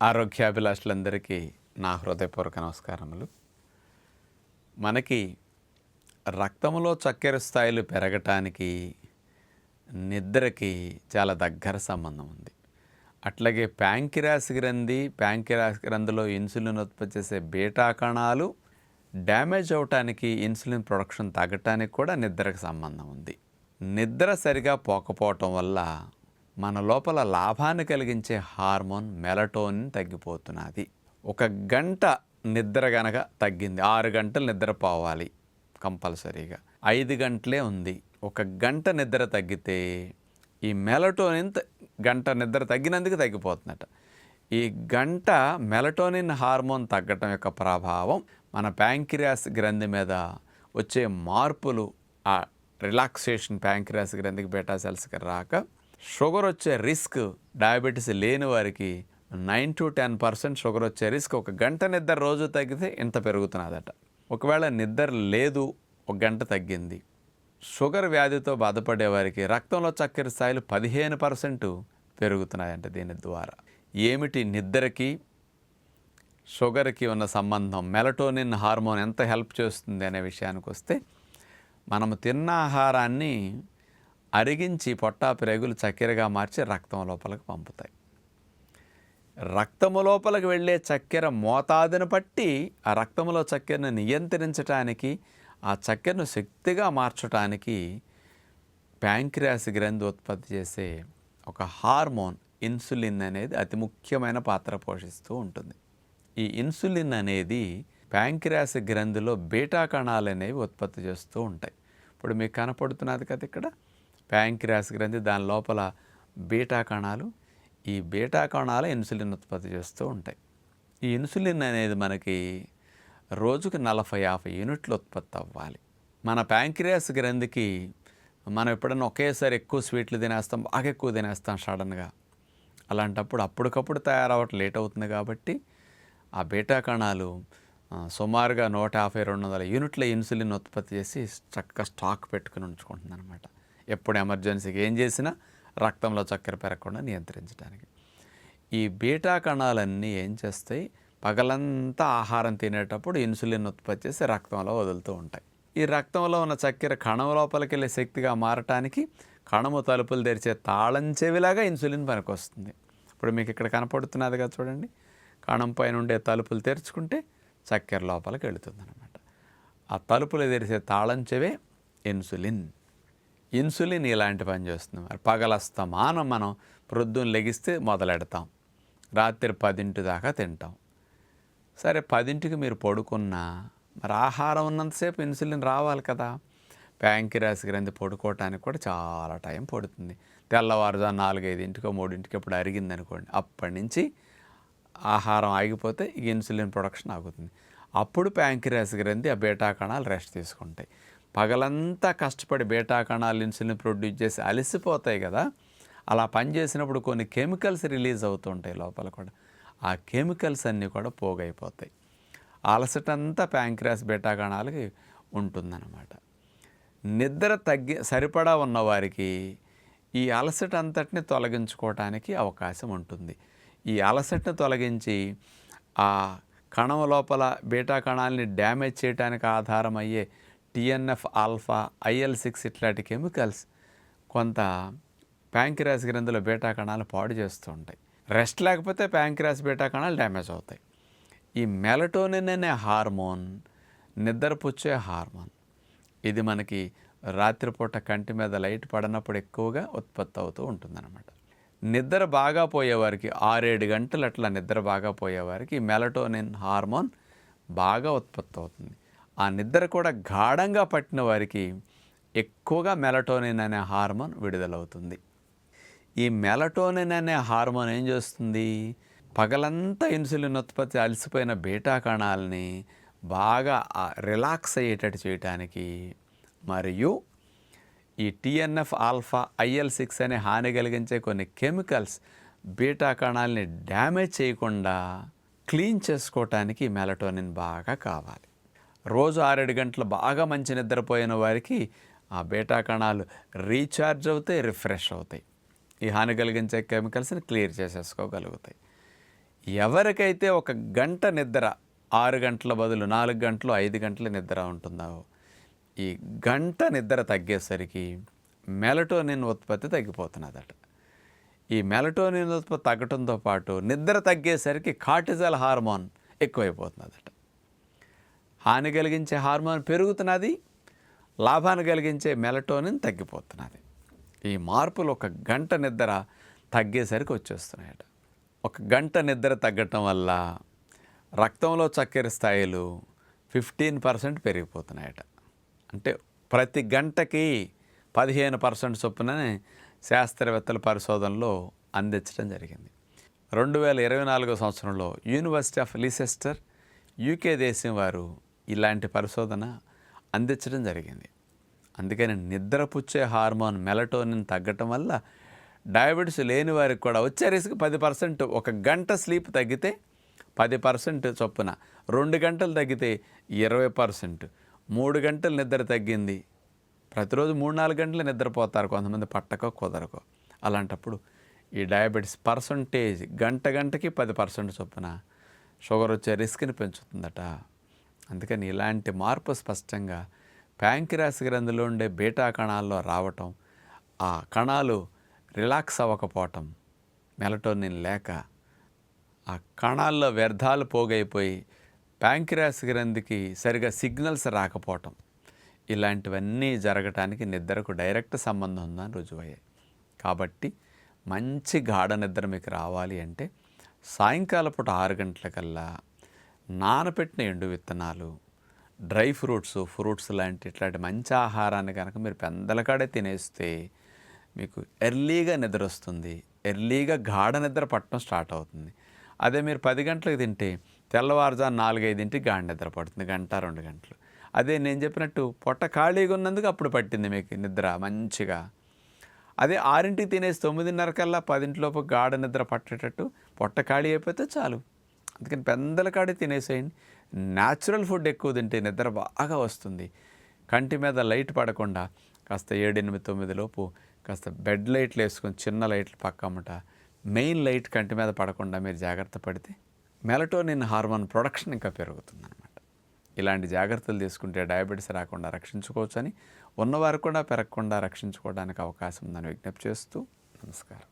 ఆరోగ్యాభిలాషులందరికీ నా హృదయపూర్వక నమస్కారములు. మనకి రక్తంలో చక్కెర స్థాయిలు పెరగటానికి నిద్రకి చాలా దగ్గర సంబంధం ఉంది. అట్లాగే ప్యాంక్రియాస్ గ్రంథిలో ఇన్సులిన్ ఉత్పత్తి చేసే బీటా కణాలు డ్యామేజ్ అవటానికి, ఇన్సులిన్ ప్రొడక్షన్ తగ్గటానికి కూడా నిద్రకు సంబంధం ఉంది. నిద్ర సరిగా పోకపోవటం వల్ల మన లోపల లాభాన్ని కలిగించే హార్మోన్ మెలటోనిన్ తగ్గిపోతున్నది. 1 గంట నిద్ర గనక తగ్గింది, 6 గంటలు నిద్రపోవాలి కంపల్సరీగా, 5 గంటలే ఉంది. 1 గంట నిద్ర తగ్గితే ఈ మెలటోనిన్ గంట నిద్ర తగ్గినందుకు తగ్గిపోతుందట. ఈ గంట మెలటోనిన్ హార్మోన్ తగ్గటం యొక్క ప్రభావం మన ప్యాంక్రియాస్ గ్రంథి మీద వచ్చే మార్పులు, ఆ రిలాక్సేషన్ ప్యాంక్రియాస్ గ్రంథికి బీటా సెల్స్కి రాక షుగర్ వచ్చే రిస్క్, డయాబెటీస్ లేని వారికి 9 to 10% షుగర్ వచ్చే రిస్క్ 1 గంట నిద్ర రోజు తగ్గితే ఇంత పెరుగుతున్నదట. ఒకవేళ నిద్ర లేదు, 1 గంట తగ్గింది, షుగర్ వ్యాధితో బాధపడే వారికి రక్తంలో చక్కెర స్థాయిలు 15% పెరుగుతున్నాయంట. దీని ద్వారా ఏమిటి నిద్రకి షుగర్కి ఉన్న సంబంధం, మెలటోనిన్ హార్మోన్ ఎంత హెల్ప్ చేస్తుంది అనే విషయానికి వస్తే, మనము తిన్న ఆహారాన్ని అరిగించి పొట్టా ప్రేగులు చక్కెరగా మార్చి రక్తం లోపలికి పంపుతాయి. రక్తము లోపలికి వెళ్ళే చక్కెర మోతాదును బట్టి ఆ రక్తంలో చక్కెరను నియంత్రించడానికి, ఆ చక్కెరను శక్తిగా మార్చడానికి ప్యాంక్రియాస్ గ్రంథి ఉత్పత్తి చేసే ఒక హార్మోన్ ఇన్సులిన్ అనేది అతి ముఖ్యమైన పాత్ర పోషిస్తూ ఉంటుంది. ఈ ఇన్సులిన్ అనేది ప్యాంక్రియాస్ గ్రంథిలో బీటా కణాలు అనేవి ఉత్పత్తి చేస్తూ ఉంటాయి. ఇప్పుడు మీకు కనపడుతున్నది కదా ఇక్కడ ప్యాంక్రియాస్ గ్రంథి, దాని లోపల బీటా కణాలు. ఈ బీటా కణాలు ఇన్సులిన్ ఉత్పత్తి చేస్తూ ఉంటాయి. ఈ ఇన్సులిన్ అనేది మనకి రోజుకి 40-50 యూనిట్లు ఉత్పత్తి అవ్వాలి. మన ప్యాంక్రియాస్ గ్రంథికి మనం ఎప్పుడన్నా ఒకేసారి ఎక్కువ స్వీట్లు తినేస్తాం, బాగా ఎక్కువ తినేస్తాం సడన్గా. అలాంటప్పుడు అప్పటికప్పుడు తయారవ్వటం లేట్ అవుతుంది. కాబట్టి ఆ బీటా కణాలు సుమారుగా 150-200 యూనిట్ల ఇన్సులిన్ ఉత్పత్తి చేసి చక్కగా స్టాక్ పెట్టుకుని ఉంచుకుంటుంది అనమాట. ఎప్పుడు ఎమర్జెన్సీకి ఏం చేసినా రక్తంలో చక్కెర పెరగకుండా నియంత్రించడానికి. ఈ బీటా కణాలన్నీ ఏం చేస్తాయి, పగలంతా ఆహారం తినేటప్పుడు ఇన్సులిన్ ఉత్పత్తి చేసి రక్తంలో వదులుతూ ఉంటాయి. ఈ రక్తంలో ఉన్న చక్కెర కణం లోపలికి వెళ్ళే శక్తిగా మారటానికి కణము తలుపులు తెరిచే తాళం చెవిలాగా ఇన్సులిన్ పనికొస్తుంది. ఇప్పుడు మీకు ఇక్కడ కనపడుతున్నది కదా చూడండి, కణం పైన ఉండే తలుపులు తెరుచుకుంటే చక్కెర లోపలికి వెళుతుంది అనమాట. ఆ తలుపులు తెరిచే తాళం చెవే ఇన్సులిన్. ఇన్సులిన్ ఇలాంటి పని చేస్తుంది. మరి పగలస్తమానం మనం ప్రొద్దున లెగిస్తే మొదలెడతాం, రాత్రి 10 దాకా తింటాం. సరే 10కి మీరు పడుకున్నా మరి ఆహారం ఉన్నంతసేపు ఇన్సులిన్ రావాలి కదా. ప్యాంక్రియాస్ గ్రంథి పడుకోవటానికి కూడా చాలా టైం పడుతుంది. తెల్లవారుజాము 4-5, 3 ఎప్పుడు అరిగింది అనుకోండి, అప్పటి నుంచి ఆహారం ఆగిపోతే ఈ ఇన్సులిన్ ప్రొడక్షన్ ఆగుతుంది. అప్పుడు ప్యాంక్రియాస్ గ్రంథి ఆ బీటా కణాలు రెస్ట్ తీసుకుంటాయి. పగలంతా కష్టపడి బీటా కణాలు ఇన్సులిన్ ప్రొడ్యూస్ చేసి అలసిపోతాయి కదా. అలా పనిచేసినప్పుడు కొన్ని కెమికల్స్ రిలీజ్ అవుతుంటాయి లోపల కూడా. ఆ కెమికల్స్ అన్నీ కూడా పోగైపోతాయి. అలసటంతా ప్యాంక్రియాస్ బీటా కణాలకి ఉంటుందన్నమాట. నిద్ర సరిపడా ఉన్నవారికి ఈ అలసట అంతటిని తొలగించుకోవటానికి అవకాశం ఉంటుంది. ఈ అలసటను తొలగించి ఆ కణం లోపల బీటా కణాలని డ్యామేజ్ చేయడానికి ఆధారమయ్యే TNF ఆల్ఫా, IL-6 ఇట్లాంటి కెమికల్స్ కొంత ప్యాంక్రియాస్ గ్రంథిలో బీటా కణాలు పాడు చేస్తూ ఉంటాయి. రెస్ట్ లేకపోతే ప్యాంక్రియాస్ బీటా కణాలు డ్యామేజ్ అవుతాయి. ఈ మెలటోనిన్ అనే హార్మోన్ నిద్రపుచ్చే హార్మోన్. ఇది మనకి రాత్రిపూట కంటి మీద లైట్ పడినప్పుడు ఎక్కువగా ఉత్పత్తి అవుతూ ఉంటుందన్నమాట. నిద్ర బాగా పోయేవారికి 6-7 గంటలు అట్లా నిద్ర బాగా పోయేవారికి మెలటోనిన్ హార్మోన్ బాగా ఉత్పత్తి అవుతుంది. ఆ నిద్ర కూడా గాఢంగా పట్టిన వారికి ఎక్కువగా మెలటోనిన్ అనే హార్మోన్ విడుదలవుతుంది. ఈ మెలటోనిన్ అనే హార్మోన్ ఏం చేస్తుంది, పగలంతా ఇన్సులిన్ ఉత్పత్తి అలసిపోయిన బీటా కణాలని బాగా రిలాక్స్ అయ్యేటట్టు చేయటానికి, మరియు ఈ TNF ఆల్ఫా, IL-6 అనే హాని కలిగించే కొన్ని కెమికల్స్ బీటా కణాలని డ్యామేజ్ చేయకుండా క్లీన్ చేసుకోవటానికి మెలటోనిన్ బాగా కావాలి. రోజు 6-7 గంటలు బాగా మంచి నిద్రపోయిన వారికి ఆ బీటా కణాలు రీఛార్జ్ అవుతాయి, రిఫ్రెష్ అవుతాయి. ఈ హాని కలిగించే కెమికల్స్ని క్లియర్ చేసేసుకోగలుగుతాయి. ఎవరికైతే ఒక గంట నిద్ర 6 గంటల బదులు 4 గంటలు 5 గంటల నిద్ర ఉంటుందో ఈ గంట నిద్ర తగ్గేసరికి మెలటోనిన్ ఉత్పత్తి తగ్గిపోతున్నదట. ఈ మెలటోనిన్ ఉత్పత్తి తగ్గడంతో పాటు నిద్ర తగ్గేసరికి కార్టిజాల్ హార్మోన్ ఎక్కువైపోతున్నదట. హాని కలిగించే హార్మోన్ పెరుగుతున్నది, లాభాన్ని కలిగించే మెలటోనిన్ తగ్గిపోతున్నది. ఈ మార్పులు ఒక గంట నిద్ర తగ్గేసరికి వచ్చేస్తున్నాయట. ఒక గంట నిద్ర తగ్గటం వల్ల రక్తంలో చక్కెర స్థాయిలు 15% పెరిగిపోతున్నాయట. అంటే ప్రతి గంటకి 15% చొప్పుననే శాస్త్రవేత్తల పరిశోధనలో అందించడం జరిగింది. 2024 సంవత్సరంలో యూనివర్సిటీ ఆఫ్ లీసెస్టర్ యూకే దేశం వారు ఇలాంటి పరిశోధన అందించడం జరిగింది. అందుకని నిద్రపుచ్చే హార్మోన్ మెలటోనిన్ తగ్గటం వల్ల డయాబెటీస్ లేని వారికి కూడా వచ్చే రిస్క్ 10%. ఒక గంట స్లీప్ తగ్గితే 10% చొప్పున, 2 గంటలు తగ్గితే 20%, 3 గంటలు నిద్ర తగ్గింది, ప్రతిరోజు 3-4 గంటలు నిద్రపోతారు కొంతమంది, పట్టకో కుదరకో. అలాంటప్పుడు ఈ డయాబెటీస్ పర్సంటేజ్ గంటకి 10% చొప్పున షుగర్ వచ్చే రిస్క్ని పెంచుతుందట. అందుకని ఇలాంటి మార్పు స్పష్టంగా ప్యాంక్రియాస్ గ్రంథిలో ఉండే బీటా కణాల్లో రావటం, ఆ కణాలు రిలాక్స్ అవ్వకపోవటం, మెలటోనిన్ లేక ఆ కణాల్లో వ్యర్థాలు పోగైపోయి ప్యాంక్రియాస్ గ్రంథికి సరిగా సిగ్నల్స్ రాకపోవటం, ఇలాంటివన్నీ జరగటానికి నిద్రకు డైరెక్ట్ సంబంధం ఉందని రుజువయ్యాయి. కాబట్టి మంచి గాఢ నిద్ర మీకు రావాలి అంటే సాయంకాలం పూట 6 గంటలకల్లా నానబెట్టిన ఎండు విత్తనాలు, డ్రై ఫ్రూట్స్ లాంటి ఇట్లాంటి మంచి ఆహారాన్ని కనుక మీరు పెందలకాడే తినేస్తే మీకు ఎర్లీగా నిద్ర వస్తుంది, ఎర్లీగా గాఢ నిద్ర పట్టడం స్టార్ట్ అవుతుంది. అదే మీరు 10 గంటలకు తింటే తెల్లవారుజాము 4-5 గాఢ నిద్ర పడుతుంది, 1-2 గంటలు. అదే నేను చెప్పినట్టు పొట్ట ఖాళీగా ఉన్నందుకు అప్పుడు పట్టింది మీకు నిద్ర మంచిగా. అదే 6ంటికి తినేసి 9:30 కల్లా 10 గాఢ నిద్ర పట్టేటట్టు పొట్ట ఖాళీ అయిపోతే చాలు. అందుకని పెందలకాడే తినేసేయండి. న్యాచురల్ ఫుడ్ ఎక్కువ తింటే నిద్ర బాగా వస్తుంది. కంటి మీద లైట్ పడకుండా కాస్త 7-8-9 లోపు కాస్త బెడ్ లైట్లు వేసుకొని, చిన్న లైట్లు పక్కమ్మట, మెయిన్ లైట్ కంటి మీద పడకుండా మీరు జాగ్రత్త పడితే మెలటోనిన్ హార్మోన్ ప్రొడక్షన్ ఇంకా పెరుగుతుందన్నమాట. ఇలాంటి జాగ్రత్తలు తీసుకుంటే డయాబెటీస్ రాకుండా రక్షించుకోవచ్చని, ఉన్నవారు కూడా పెరగకుండా రక్షించుకోవడానికి అవకాశం ఉందని విజ్ఞప్తి చేస్తూ నమస్కారం.